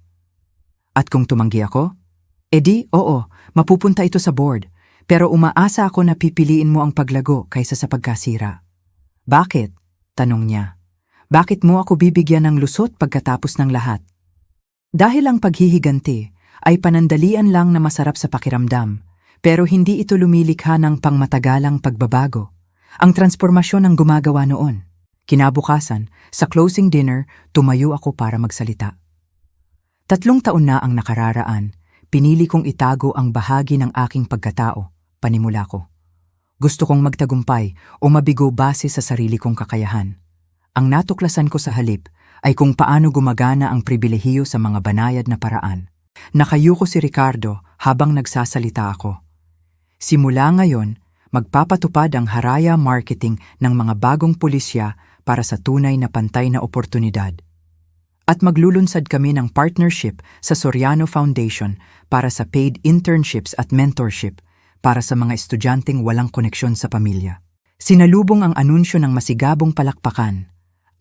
At kung tumanggi ako? "Edi, oo, mapupunta ito sa board. Pero umaasa ako na pipiliin mo ang paglago kaysa sa pagkasira." "Bakit?" tanong niya. "Bakit mo ako bibigyan ng lusot pagkatapos ng lahat?" Dahil ang paghihiganti ay panandalian lang na masarap sa pakiramdam, pero hindi ito lumilikha ng pangmatagalang pagbabago. Ang transformasyon ang gumagawa noon. Kinabukasan, sa closing dinner, tumayo ako para magsalita. 3 taon na ang nakararaan, pinili kong itago ang bahagi ng aking pagkatao, panimula ko. Gusto kong magtagumpay o mabigo base sa sarili kong kakayahan. Ang natuklasan ko sa halip ay kung paano gumagana ang pribilehiyo sa mga banayad na paraan. Nakayuko si Ricardo habang nagsasalita ako. "Simula ngayon, magpapatupad ang Haraya Marketing ng mga bagong pulisya para sa tunay na pantay na oportunidad. At maglulunsad kami ng partnership sa Soriano Foundation para sa paid internships at mentorship para sa mga estudyanteng walang koneksyon sa pamilya. Sinalubong ang anunsyo ng masigabong palakpakan.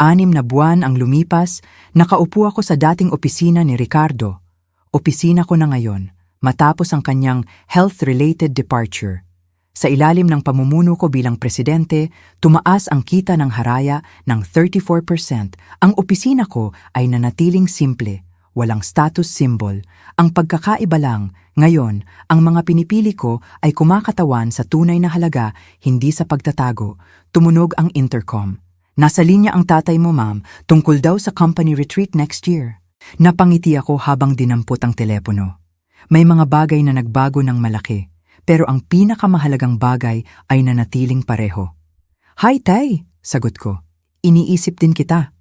6 na buwan ang lumipas, nakaupo ako sa dating opisina ni Ricardo. Opisina ko na ngayon, matapos ang kanyang health-related departure. Sa ilalim ng pamumuno ko bilang presidente, tumaas ang kita ng haraya ng 34%. Ang opisina ko ay nanatiling simple, walang status symbol. Ang pagkakaiba lang, ngayon, ang mga pinipili ko ay kumakatawan sa tunay na halaga, hindi sa pagtatago. Tumunog ang intercom. Nasa linya ang tatay mo, ma'am, tungkol daw sa company retreat next year. Napangiti ako habang dinampot ang telepono. May mga bagay na nagbago ng malaki. Pero ang pinakamahalagang bagay ay nanatiling pareho. Hi, Tay! Sagot ko. Iniisip din kita.